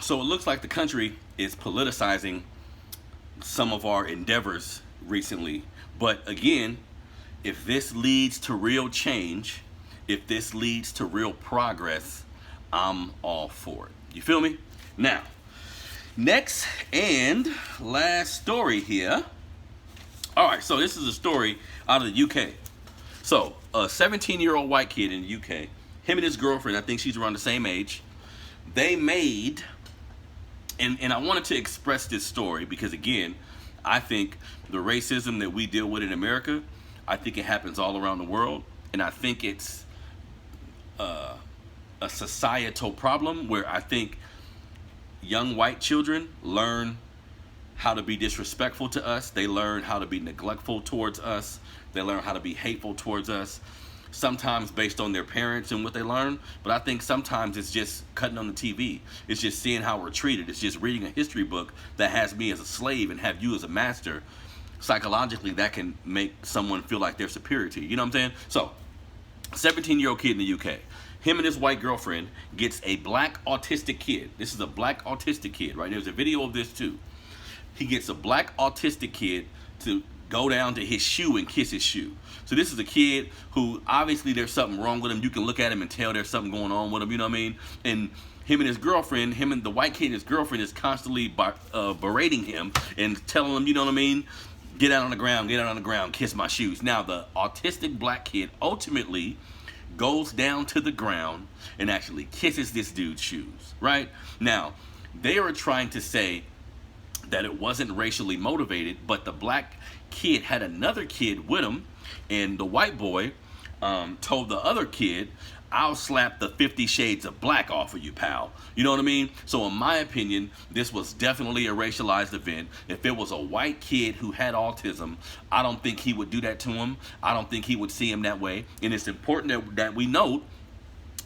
So it looks like the country is politicizing some of our endeavors recently. But again, if this leads to real change, if this leads to real progress, I'm all for it. You feel me? Now, next and last story here. All right, so this is a story out of the UK. So a 17-year-old white kid in the UK, him and his girlfriend, I think she's around the same age, they made, and I wanted to express this story because, again, I think the racism that we deal with in America, I think it happens all around the world, and I think it's a societal problem where I think young white children learn how to be disrespectful to us. They learn how to be neglectful towards us. They learn how to be hateful towards us, sometimes based on their parents and what they learn. But I think sometimes it's just cutting on the TV. It's just seeing how we're treated. It's just reading a history book that has me as a slave and have you as a master. Psychologically, that can make someone feel like they're superior to you. You know what I'm saying? So, 17-year-old kid in the UK. Him and his white girlfriend gets a black autistic kid. This is a black autistic kid, right? There's a video of this too. He gets a black autistic kid to go down to his shoe and kiss his shoe. So this is a kid who obviously there's something wrong with him. You can look at him and tell there's something going on with him, you know what I mean? And him and his girlfriend, him and the white kid and his girlfriend is constantly berating him and telling him, you know what I mean? Get out on the ground, kiss my shoes. Now the autistic black kid ultimately goes down to the ground and actually kisses this dude's shoes, right? Now, they are trying to say that it wasn't racially motivated, but the black kid had another kid with him, and the white boy told the other kid, I'll slap the 50 shades of black off of you, pal. You know what I mean? So in my opinion, this was definitely a racialized event. If it was a white kid who had autism, I don't think he would do that to him. I don't think he would see him that way. And it's important that we note,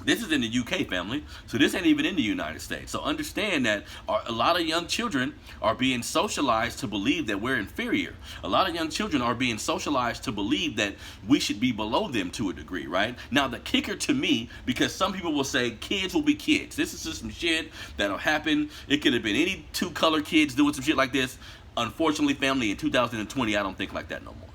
this is in the UK, family, so this ain't even in the United States. So understand that a lot of young children are being socialized to believe that we're inferior. A lot of young children are being socialized to believe that we should be below them to a degree, right? Now, the kicker to me, because some people will say kids will be kids. This is just some shit that'll happen. It could have been any two color kids doing some shit like this. Unfortunately, family, in 2020, I don't think like that no more.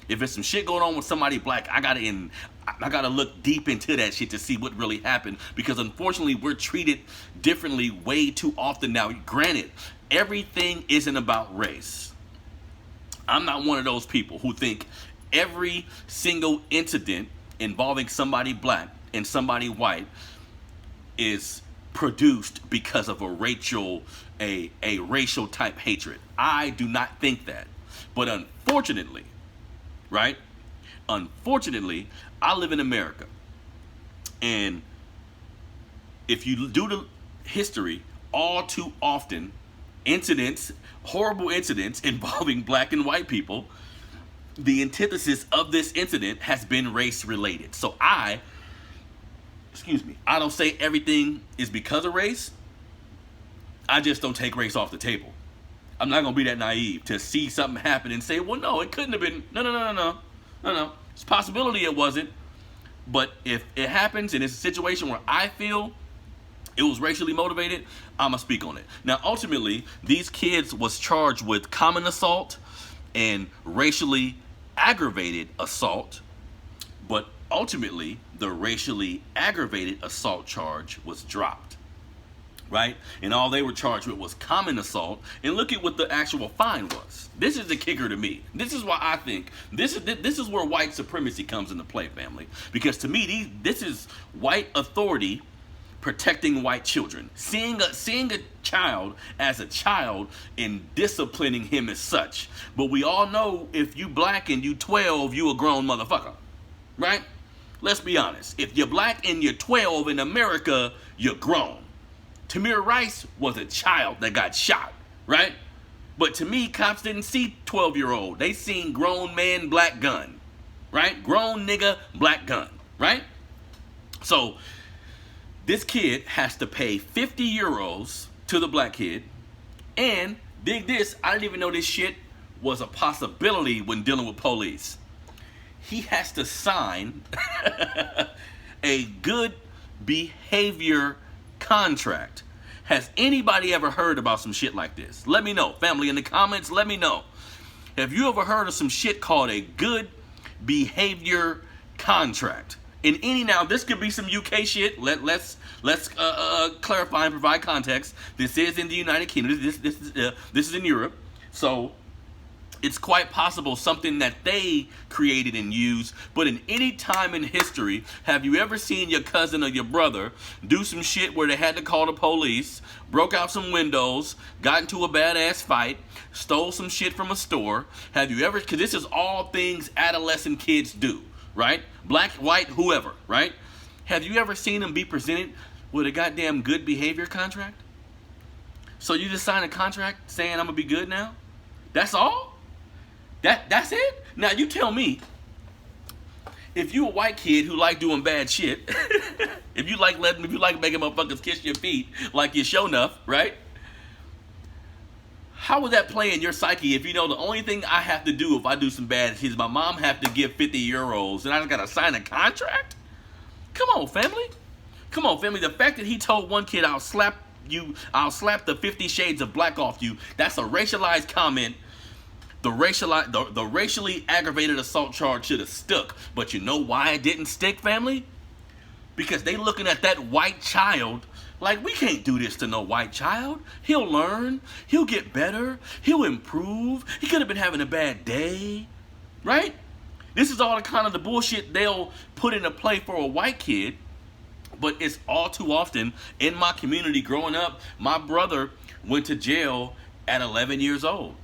If there's some shit going on with somebody black, I gotta look deep into that shit to see what really happened, because unfortunately we're treated differently way too often now. Granted, everything isn't about race. I'm not one of those people who think every single incident involving somebody black and somebody white is produced because of a racial type hatred. I do not think that. But unfortunately, right? Unfortunately, I live in America. And if you do the history, all too often, horrible incidents involving black and white people, the antithesis of this incident has been race related. So I don't say everything is because of race. I just don't take race off the table. I'm not going to be that naive to see something happen and say, well, no, it couldn't have been. No. It's a possibility it wasn't. But if it happens and it's a situation where I feel it was racially motivated, I'm going to speak on it. Now, ultimately, these kids was charged with common assault and racially aggravated assault. But ultimately, the racially aggravated assault charge was dropped. Right? And all they were charged with was common assault. And look at what the actual fine was. This is the kicker to me. This is why I think this is where white supremacy comes into play, family. Because to me, this is white authority protecting white children. Seeing a child as a child and disciplining him as such. But we all know if you black and you 12, you a grown motherfucker. Right? Let's be honest. If you're black and you're 12 in America, you're grown. Tamir Rice was a child that got shot, right? But to me, cops didn't see 12-year-old. They seen grown man, black gun, right? Grown nigga, black gun, right? So this kid has to pay 50 euros to the black kid. And dig this, I didn't even know this shit was a possibility when dealing with police. He has to sign a good behavior contract. Has anybody ever heard about some shit like this? Let me know. Family, in the comments, let me know. Have you ever heard of some shit called a good behavior contract? In any, now this could be some UK shit. Let's clarify and provide context. This is in the United Kingdom. This is in Europe. So it's quite possible something that they created and used. But in any time in history, have you ever seen your cousin or your brother do some shit where they had to call the police, broke out some windows, got into a badass fight, stole some shit from a store? Have you ever, because this is all things adolescent kids do, right? Black, white, whoever, right? Have you ever seen them be presented with a goddamn good behavior contract? So you just sign a contract saying I'm gonna be good now? That's all? That's it? Now you tell me, if you a white kid who like doing bad shit, if you like making motherfuckers kiss your feet like you're show enough, right? How would that play in your psyche if you know the only thing I have to do if I do some bad shit is my mom have to give 50 euros and I just gotta sign a contract? Come on, family. Come on, family. The fact that he told one kid, I'll slap the 50 shades of black off you, that's a racialized comment. The racially aggravated assault charge should have stuck. But you know why it didn't stick, family? Because they looking at that white child like, we can't do this to no white child. He'll learn. He'll get better. He'll improve. He could have been having a bad day. Right? This is all the kind of the bullshit they'll put into play for a white kid. But it's all too often in my community growing up. My brother went to jail at 11 years old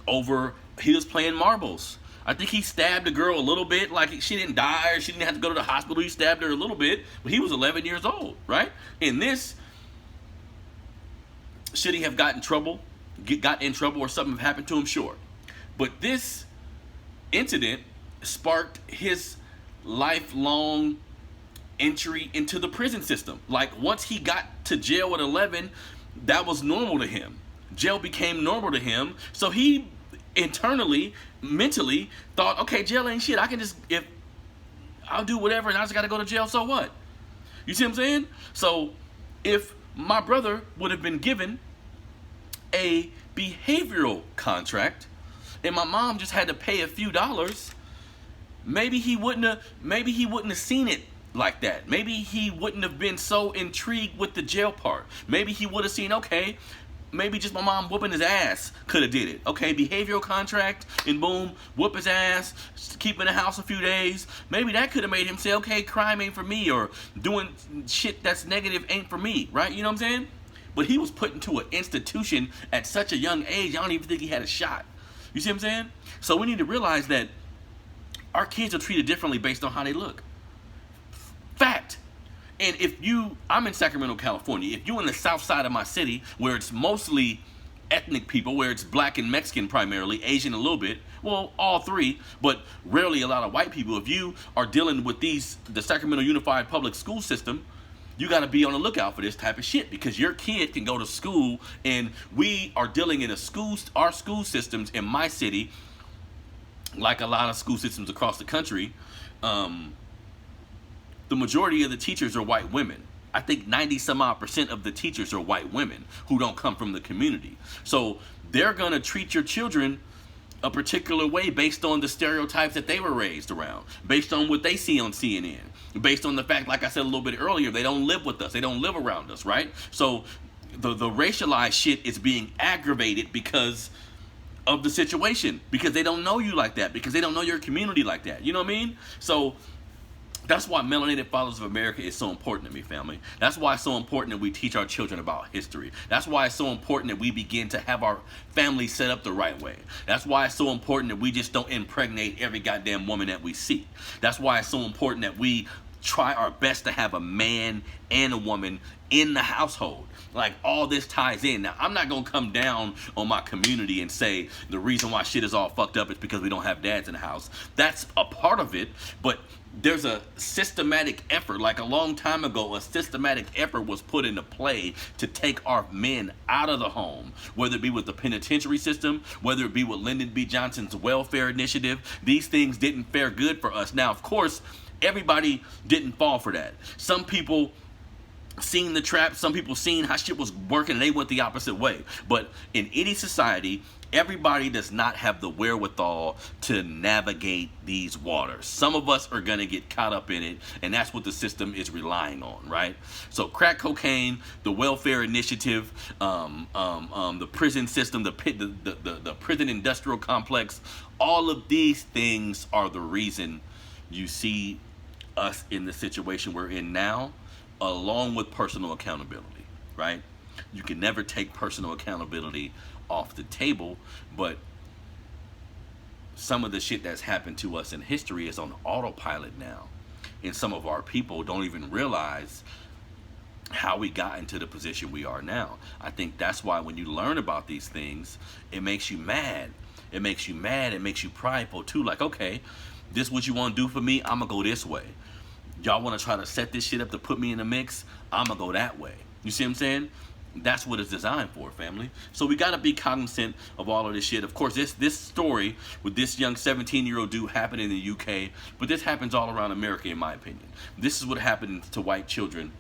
over, he was playing marbles. I think he stabbed a girl a little bit, like she didn't die or she didn't have to go to the hospital. He stabbed her a little bit, but he was 11 years old, right? In this, should he have got in trouble or something have happened to him? Sure. But this incident sparked his lifelong entry into the prison system. Like, once he got to jail at 11, that was normal to him. Jail became normal to him. So he internally, mentally thought, okay, jail ain't shit. I can just, if I'll do whatever and I just got to go to jail, so what? You see what I'm saying? So if my brother would have been given a behavioral contract and my mom just had to pay a few dollars, maybe he wouldn't have seen it like that. Maybe he wouldn't have been so intrigued with the jail part. Maybe he would have seen, okay, maybe just my mom whooping his ass could have did it. Okay, behavioral contract, and boom, whoop his ass, keep in the house a few days. Maybe that could have made him say, okay, crime ain't for me, or doing shit that's negative ain't for me, right? You know what I'm saying? But he was put into an institution at such a young age, I don't even think he had a shot. You see what I'm saying? So we need to realize that our kids are treated differently based on how they look. Fact. And I'm in Sacramento, California. If you're in the south side of my city, where it's mostly ethnic people, where it's black and Mexican primarily, Asian a little bit, well, all three, but rarely a lot of white people. If you are dealing with the Sacramento Unified Public School System, you got to be on the lookout for this type of shit, because your kid can go to school, and we are dealing in our school systems in my city, like a lot of school systems across the country, the majority of the teachers are white women. I think 90% of the teachers are white women who don't come from the community. So they're going to treat your children a particular way based on the stereotypes that they were raised around, based on what they see on CNN, based on the fact, like I said a little bit earlier, they don't live with us. They don't live around us, right? So the racialized shit is being aggravated because of the situation, because they don't know you like that, because they don't know your community like that. You know what I mean? So that's why Melanated Fathers of America is so important to me, family. That's why it's so important that we teach our children about history. That's why it's so important that we begin to have our family set up the right way. That's why it's so important that we just don't impregnate every goddamn woman that we see. That's why it's so important that we try our best to have a man and a woman in the household. Like, all this ties in. Now, I'm not going to come down on my community and say the reason why shit is all fucked up is because we don't have dads in the house. That's a part of it, but there's a systematic effort. Like, a long time ago, a systematic effort was put into play to take our men out of the home, whether it be with the penitentiary system, whether it be with Lyndon B. Johnson's welfare initiative. These things didn't fare good for us. Now, of course, everybody didn't fall for that. Some people seen the trap. Some people seen how shit was working and they went the opposite way. But in any society, everybody does not have the wherewithal to navigate these waters. Some of us are going to get caught up in it, and that's what the system is relying on, right? So crack cocaine, the welfare initiative, the prison system, the prison industrial complex, all of these things are the reason you see us in the situation we're in now, along with personal accountability, right? You can never take personal accountability off the table, but some of the shit that's happened to us in history is on autopilot now, and some of our people don't even realize how we got into the position we are now. I think that's why when you learn about these things, it makes you mad. It makes you mad. It makes you prideful too. Like, okay, this what you want to do for me? I'm gonna go this way. Y'all want to try to set this shit up to put me in the mix? I'm gonna go that way. You see what I'm saying? That's what it's designed for, family. So we got to be cognizant of all of this shit. Of course, this story with this young 17-year-old dude happened in the UK, but this happens all around America, in my opinion. This is what happens to white children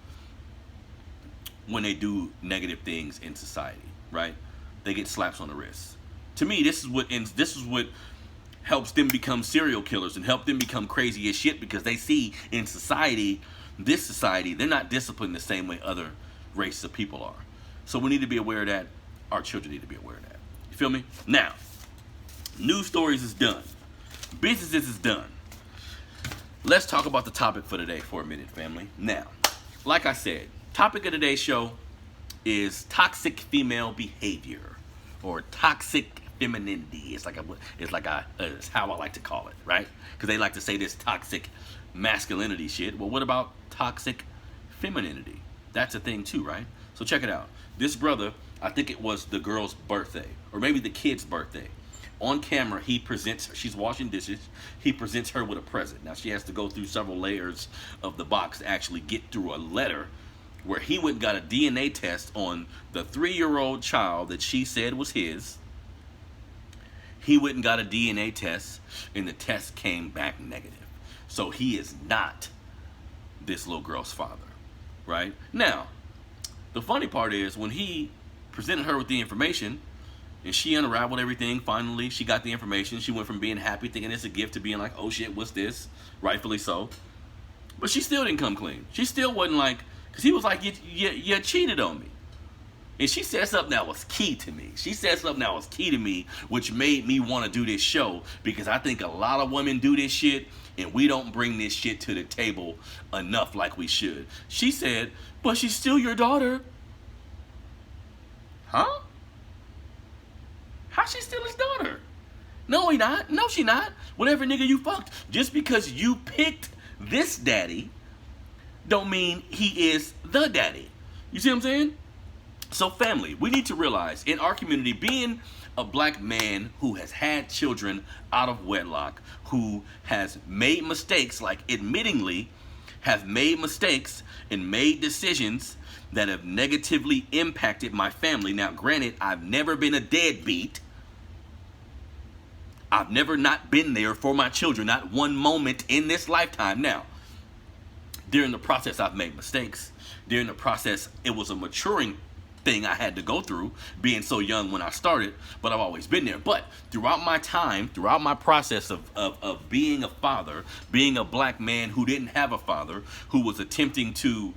when they do negative things in society, right? They get slaps on the wrist. To me, this is what helps them become serial killers and help them become crazy as shit, because they see in society, this society, they're not disciplined the same way other races of people are. So we need to be aware of that. Our children need to be aware of that. You feel me? Now, news stories is done. Businesses is done. Let's talk about the topic for today for a minute, family. Now, like I said, topic of today's show is toxic female behavior, or toxic femininity. It's how I like to call it, right? Because they like to say this toxic masculinity shit. Well, what about toxic femininity? That's a thing too, right? So check it out. This brother, I think it was the girl's birthday, or maybe the kid's birthday. On camera, he presents her. She's washing dishes. He presents her with a present. Now, she has to go through several layers of the box to actually get through a letter where he went and got a DNA test on the 3-year-old child that she said was his. He went and got a DNA test, and the test came back negative. So he is not this little girl's father, right? Now, the funny part is when he presented her with the information and she unraveled everything, finally she got the information. She went from being happy thinking it's a gift to being like, oh shit, what's this? Rightfully so. But she still didn't come clean. She still wasn't like, because he was like, you cheated on me. And she said something that was key to me. She said something that was key to me, which made me want to do this show, because I think a lot of women do this shit and we don't bring this shit to the table enough like we should. She said, but she's still your daughter. Huh? How's she still his daughter? No, he not. No, she not. Whatever nigga you fucked. Just because you picked this daddy don't mean he is the daddy. You see what I'm saying? So family, we need to realize in our community, being a black man who has had children out of wedlock, who has made mistakes, like admittingly have made mistakes and made decisions that have negatively impacted my family. Now, granted, I've never been a deadbeat. I've never not been there for my children, not one moment in this lifetime. Now, during the process, I've made mistakes. During the process, it was a maturing thing I had to go through, being so young when I started, but I've always been there. But throughout my time, throughout my process of being a father, being a black man who didn't have a father, who was attempting to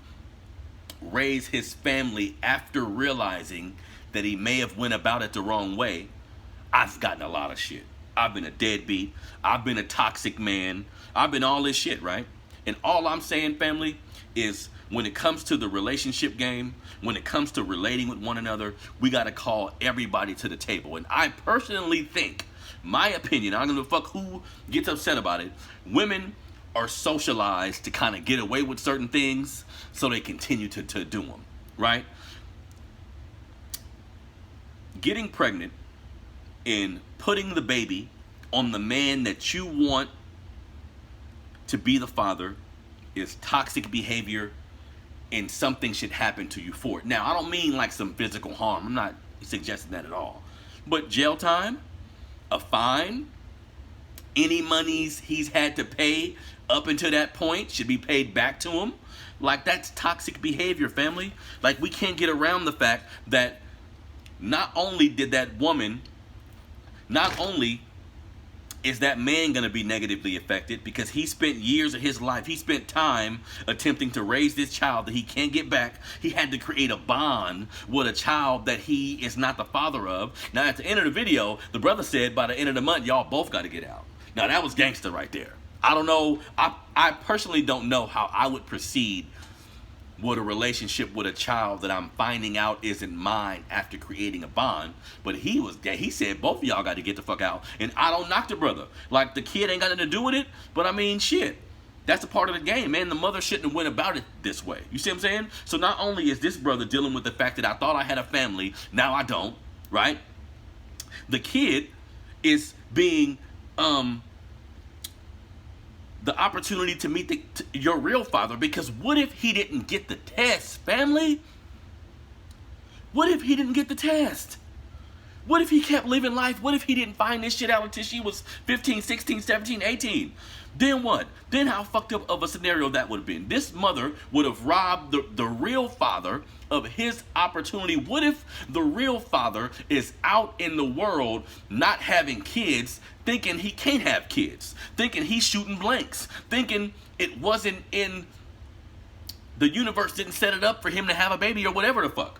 raise his family after realizing that he may have went about it the wrong way, I've gotten a lot of shit. I've been a deadbeat. I've been a toxic man. I've been all this shit, right? And all I'm saying, family, is when it comes to the relationship game, when it comes to relating with one another, we got to call everybody to the table. And I personally think, my opinion, I don't give a fuck who gets upset about it, women are socialized to kind of get away with certain things, so they continue to do them, right? Getting pregnant and putting the baby on the man that you want to be the father is toxic behavior, and something should happen to you for it. Now, I don't mean like some physical harm. I'm not suggesting that at all. But jail time, a fine, any monies he's had to pay up until that point should be paid back to him. Like, that's toxic behavior, family. Like, we can't get around the fact that not only did that woman, not only is that man going to be negatively affected because he spent years of his life, he spent time attempting to raise this child that he can't get back. He had to create a bond with a child that he is not the father of. Now, at the end of the video, the brother said by the end of the month, y'all both got to get out. Now, that was gangster right there. I don't know. I personally don't know how I would proceed with a relationship with a child that I'm finding out isn't mine after creating a bond. But he said both of y'all got to get the fuck out. And I don't knock the brother. Like, the kid ain't got nothing to do with it. But I mean, shit. That's a part of the game, man. The mother shouldn't have went about it this way. You see what I'm saying? So not only is this brother dealing with the fact that I thought I had a family, now I don't, right? The kid is being the opportunity to meet your real father, because what if he didn't get the test, family? What if he didn't get the test? What if he kept living life? What if he didn't find this shit out until she was 15, 16, 17, 18? Then what? Then how fucked up of a scenario that would have been? This mother would have robbed the real father of his opportunity. What if the real father is out in the world not having kids, thinking he can't have kids, thinking he's shooting blanks, thinking it wasn't in the universe, didn't set it up for him to have a baby or whatever the fuck?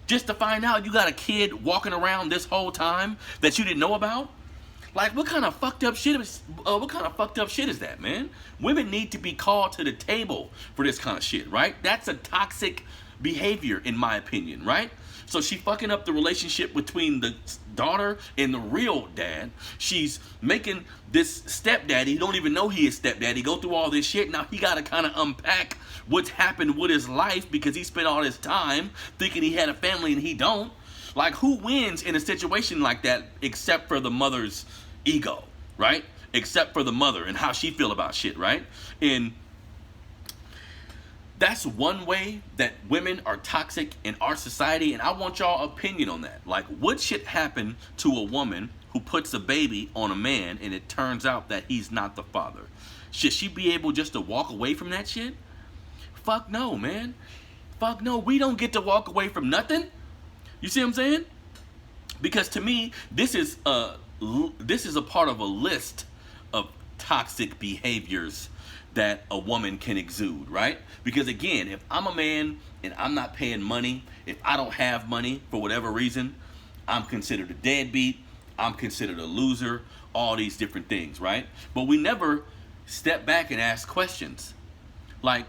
Just to find out you got a kid walking around this whole time that you didn't know about? Like, what kind of fucked up shit is that, man? Women need to be called to the table for this kind of shit, right? That's a toxic behavior, in my opinion, right? So she fucking up the relationship between the daughter and the real dad. She's making this stepdaddy, he don't even know he is stepdaddy, go through all this shit. Now he got to kind of unpack what's happened with his life because he spent all his time thinking he had a family and he don't. Like, who wins in a situation like that except for the mother's ego, right? Except for the mother and how she feel about shit, right? And that's one way that women are toxic in our society, and I want y'all opinion on that. Like, what should happen to a woman who puts a baby on a man and it turns out that he's not the father? Should she be able just to walk away from that shit? Fuck no, man. Fuck no. We don't get to walk away from nothing. You see what I'm saying? Because to me, this is a part of a list of toxic behaviors that a woman can exude, right? Because again, if I'm a man and I'm not paying money, if I don't have money for whatever reason, I'm considered a deadbeat, I'm considered a loser, all these different things, right? But we never step back and ask questions. Like,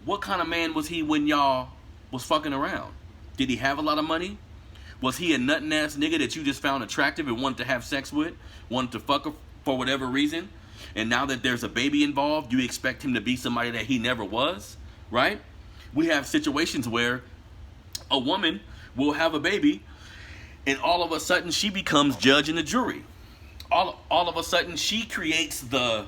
what kind of man was he when y'all was fucking around? Did he have a lot of money? Was he a nuttin' ass nigga that you just found attractive and wanted to have sex with? Wanted to fuck her for whatever reason? And now that there's a baby involved, you expect him to be somebody that he never was, right? We have situations where a woman will have a baby and all of a sudden she becomes judge and the jury. All of a sudden she creates the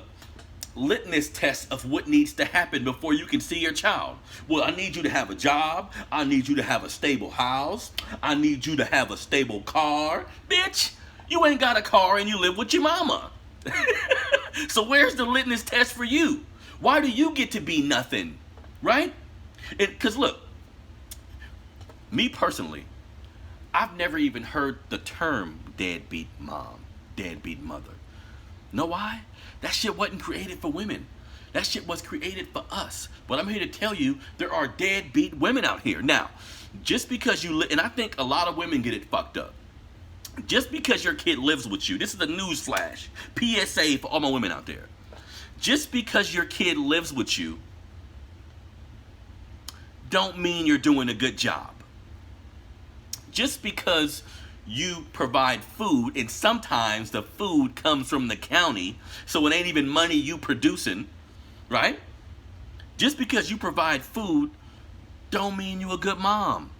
litmus test of what needs to happen before you can see your child. Well, I need you to have a job. I need you to have a stable house. I need you to have a stable car. Bitch, you ain't got a car and you live with your mama. So where's the litmus test for you? Why do you get to be nothing, right? Because look, me personally, I've never even heard the term deadbeat mom, deadbeat mother. Know why? That shit wasn't created for women. That shit was created for us. But I'm here to tell you, there are deadbeat women out here. Now, just because and I think a lot of women get it fucked up. Just because your kid lives with you, this is a news flash, PSA for all my women out there. Just because your kid lives with you, don't mean you're doing a good job. Just because you provide food, and sometimes the food comes from the county, so it ain't even money you producing, right? Just because you provide food, don't mean you a good mom.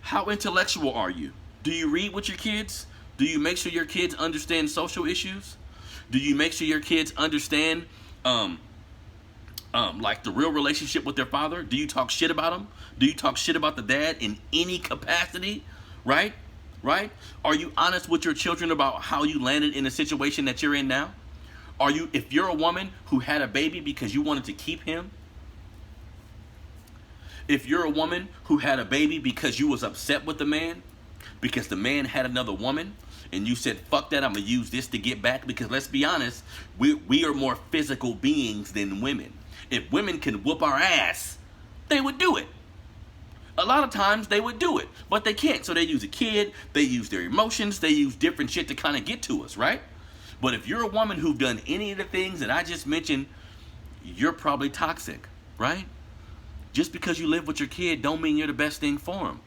How intellectual are you? Do you read with your kids? Do you make sure your kids understand social issues? Do you make sure your kids understand like the real relationship with their father? Do you talk shit about them? Do you talk shit about the dad in any capacity? Right? Right? Are you honest with your children about how you landed in the situation that you're in now? If you're a woman who had a baby because you wanted to keep him, if you're a woman who had a baby because you was upset with the man, because the man had another woman, and you said, fuck that, I'm going to use this to get back, because let's be honest, we are more physical beings than women. If women can whoop our ass, they would do it. A lot of times they would do it, but they can't. So they use a kid, they use their emotions, they use different shit to kind of get to us, right? But if you're a woman who've done any of the things that I just mentioned, you're probably toxic, right? Just because you live with your kid don't mean you're the best thing for him,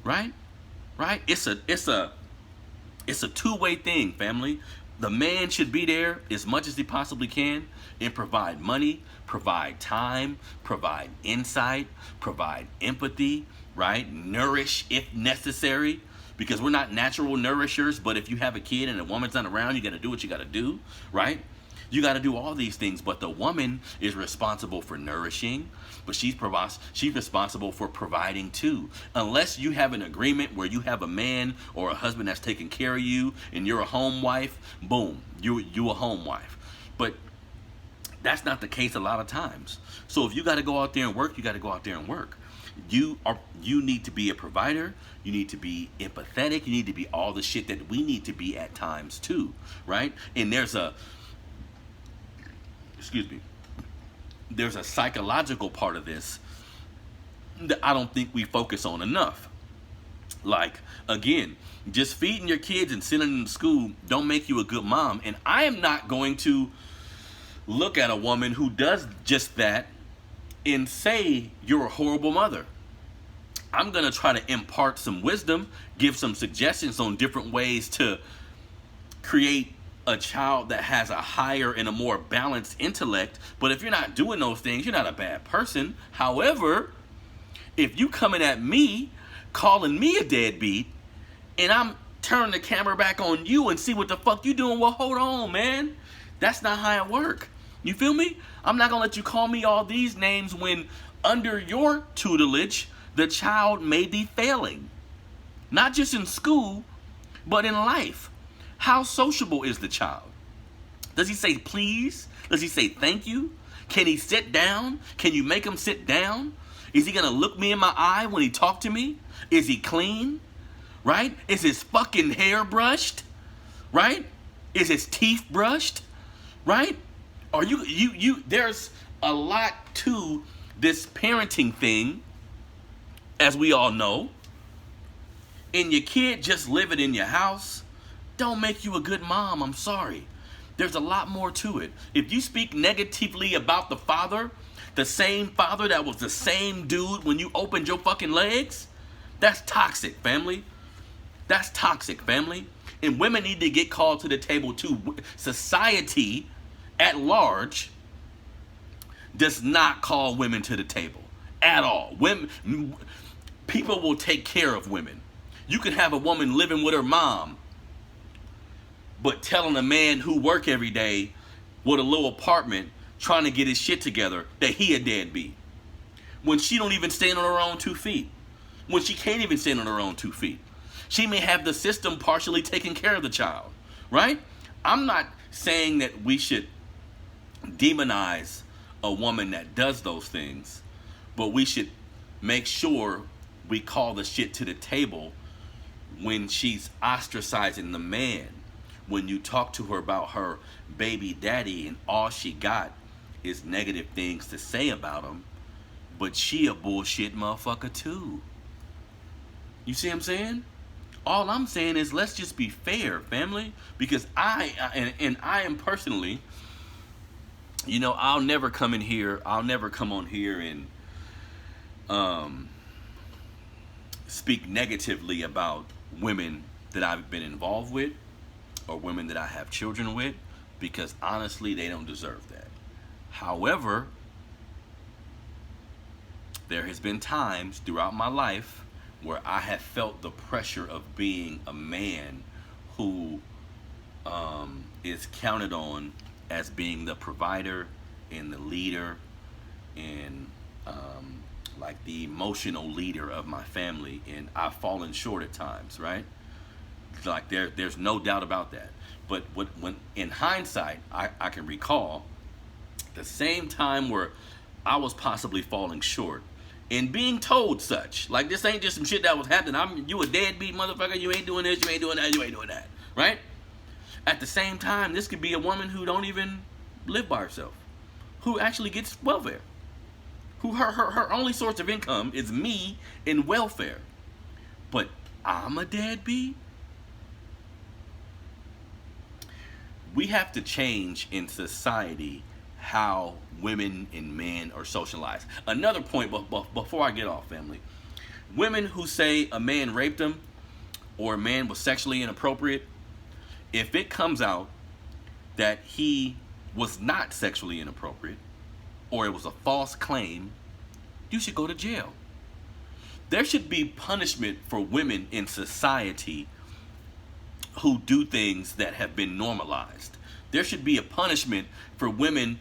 right? Right? It's a two-way thing, family. The man should be there as much as he possibly can and provide money, provide time, provide insight, provide empathy, right? Nourish if necessary, because we're not natural nourishers, but if you have a kid and a woman's not around, you got to do what you got to do, right? You got to do all these things, but the woman is responsible for nourishing, but she's responsible for providing too. Unless you have an agreement where you have a man or a husband that's taking care of you and you're a home wife, boom, you a home wife. But that's not the case a lot of times. So if you got to go out there and work, you got to go out there and work. You need to be a provider. You need to be empathetic. You need to be all the shit that we need to be at times too, right? And there's a psychological part of this that I don't think we focus on enough. Like, again, just feeding your kids and sending them to school don't make you a good mom. And I am not going to look at a woman who does just that and say you're a horrible mother. I'm going to try to impart some wisdom, give some suggestions on different ways to create a child that has a higher and a more balanced intellect. But if you're not doing those things, you're not a bad person. However, if you coming at me, calling me a deadbeat, and I'm turning the camera back on you and see what the fuck you doing, well, hold on, man. That's not how it work. You feel me? I'm not gonna let you call me all these names when under your tutelage, the child may be failing. Not just in school, but in life. How sociable is the child? Does he say please? Does he say thank you? Can he sit down? Can you make him sit down? Is he gonna look me in my eye when he talk to me? Is he clean? Right? Is his fucking hair brushed? Right? Is his teeth brushed? Right? Are you there's a lot to this parenting thing, as we all know. And your kid just living in your house don't make you a good mom. I'm sorry. There's a lot more to it. If you speak negatively about the father, the same father that was the same dude when you opened your fucking legs, that's toxic, family. That's toxic, family. And women need to get called to the table too. Society at large does not call women to the table at all. People will take care of women. You can have a woman living with her mom, but telling a man who work every day with a little apartment trying to get his shit together that he a deadbeat. When she don't even stand on her own 2 feet. When she can't even stand on her own 2 feet. She may have the system partially taking care of the child, right? I'm not saying that we should demonize a woman that does those things, but we should make sure we call the shit to the table when she's ostracizing the man. When you talk to her about her baby daddy and all she got is negative things to say about him, but she a bullshit motherfucker too. You see what I'm saying? All I'm saying is let's just be fair, family, because I am personally, I'll never come on here and speak negatively about women that I've been involved with or women that I have children with, because honestly, they don't deserve that. However, there has been times throughout my life where I have felt the pressure of being a man who is counted on as being the provider and the leader and like the emotional leader of my family, and I've fallen short at times, right? Like there's no doubt about that. But when in hindsight, I can recall the same time where I was possibly falling short and being told such. Like, this ain't just some shit that was happening. You a deadbeat motherfucker. You ain't doing this. You ain't doing that. You ain't doing that. Right? At the same time, this could be a woman who don't even live by herself, who actually gets welfare, who her only source of income is me and welfare. But I'm a deadbeat. We have to change in society how women and men are socialized. Another point, but before I get off, family, women who say a man raped them or a man was sexually inappropriate, if it comes out that he was not sexually inappropriate or it was a false claim, you should go to jail. There should be punishment for women in society who do things that have been normalized. There should be a punishment for women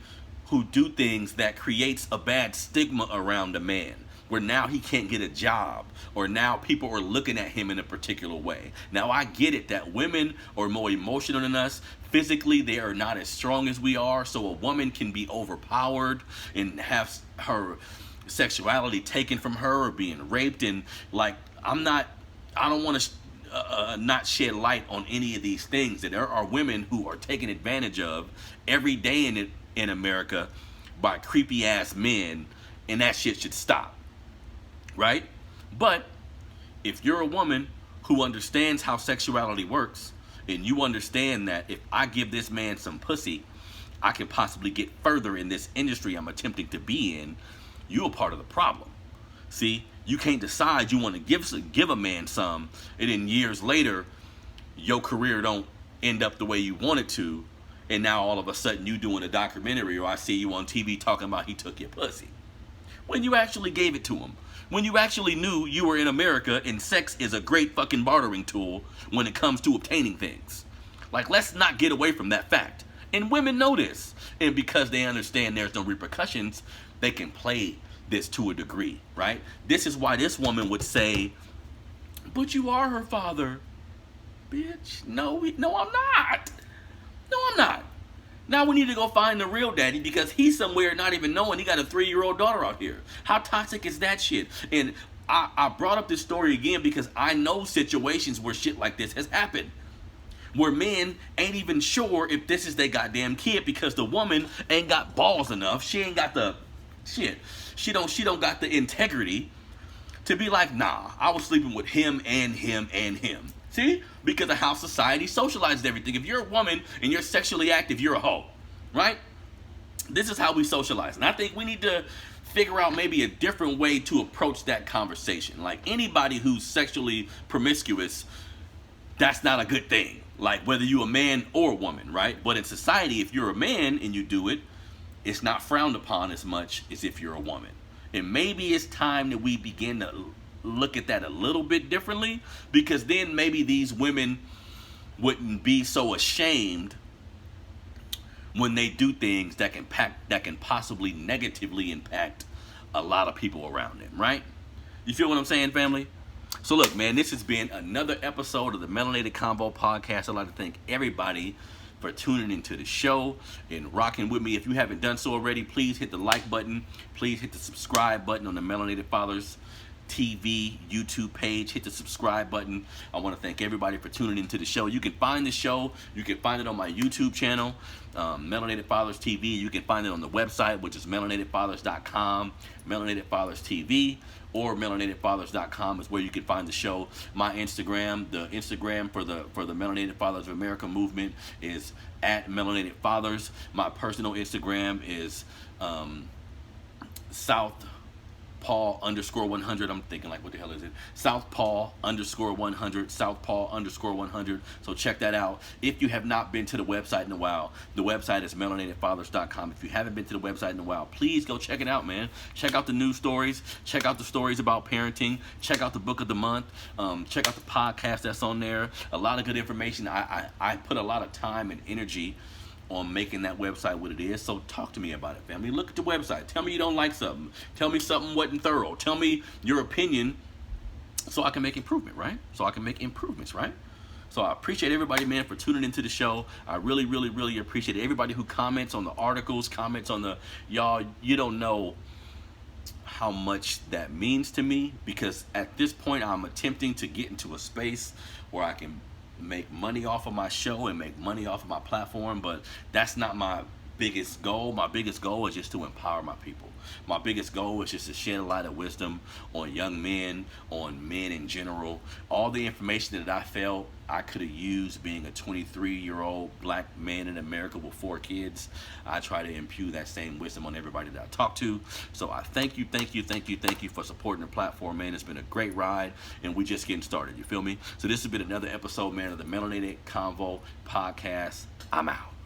who do things that creates a bad stigma around a man, where now he can't get a job, or now people are looking at him in a particular way. Now, I get it that women are more emotional than us. Physically, they are not as strong as we are, so a woman can be overpowered and have her sexuality taken from her or being raped. And like, I don't want to not shed light on any of these things, that there are women who are taken advantage of every day in America by creepy ass men, and that shit should stop, right? But if you're a woman who understands how sexuality works, and you understand that if I give this man some pussy, I can possibly get further in this industry I'm attempting to be in, you're a part of the problem. See, you can't decide you want to give a man some, and then years later, your career don't end up the way you want it to, and now all of a sudden you doing a documentary, or I see you on TV talking about he took your pussy, when you actually gave it to him, when you actually knew you were in America and sex is a great fucking bartering tool when it comes to obtaining things. Like, let's not get away from that fact. And women know this, and because they understand there's no repercussions, they can play this to a degree, right? This is why this woman would say, but you are her father. Bitch, no, I'm not. No, I'm not. Now we need to go find the real daddy, because he's somewhere not even knowing he got a 3-year-old daughter out here. How toxic is that shit? And I brought up this story again because I know situations where shit like this has happened, where men ain't even sure if this is their goddamn kid, because the woman ain't got balls enough. She ain't got the shit. She don't got the integrity to be like, nah, I was sleeping with him and him and him. See? Because of how society socializes everything. If you're a woman and you're sexually active, you're a hoe, right? This is how we socialize. And I think we need to figure out maybe a different way to approach that conversation. Like, anybody who's sexually promiscuous, that's not a good thing. Like, whether you're a man or a woman, right? But in society, if you're a man and you do it, it's not frowned upon as much as if you're a woman. And maybe it's time that we begin to look at that a little bit differently, because then maybe these women wouldn't be so ashamed when they do things that can possibly negatively impact a lot of people around them, right? You feel what I'm saying, family? So look, man, this has been another episode of the Melanated Convo podcast. I'd like to thank everybody for tuning into the show and rocking with me. If you haven't done so already, please hit the like button. Please hit the subscribe button on the Melanated Fathers TV YouTube page. Hit the subscribe button. I want to thank everybody for tuning into the show. You can find the show. You can find it on my YouTube channel, Melanated Fathers TV. You can find it on the website, which is melanatedfathers.com, Melanated Fathers TV, or melanatedfathers.com is where you can find the show. My Instagram, the Instagram for the Melanated Fathers of America movement is at Melanated Fathers. My personal Instagram is Southpaw_100. I'm thinking, like, what the hell is it? Southpaw_100. Southpaw_100. So check that out. If you have not been to the website in a while, the website is melanatedfathers.com. If you haven't been to the website in a while, please go check it out, man. Check out the news stories. Check out the stories about parenting. Check out the book of the month. Check out the podcast that's on there. A lot of good information. I put a lot of time and energy on making that website what it is. So talk to me about it, family. Look at the website. Tell me you don't like something. Tell me something wasn't thorough. Tell me your opinion so I can make improvement, right? So I can make improvements, right? So I appreciate everybody, man, for tuning into the show. I really, really, really appreciate it. Everybody who comments on the articles, comments on the, y'all, you don't know how much that means to me, because at this point I'm attempting to get into a space where I can make money off of my show and make money off of my platform, but that's not my biggest goal. My biggest goal is just to empower my people. My biggest goal is just to shed a light of wisdom on young men, on men in general. All the information that I felt I could have used being a 23-year-old black man in America with 4 kids, I try to impute that same wisdom on everybody that I talk to. So I thank you for supporting the platform, man. It's been a great ride, and we just getting started. You feel me? So this has been another episode, man, of the Melanated Convo podcast. I'm out.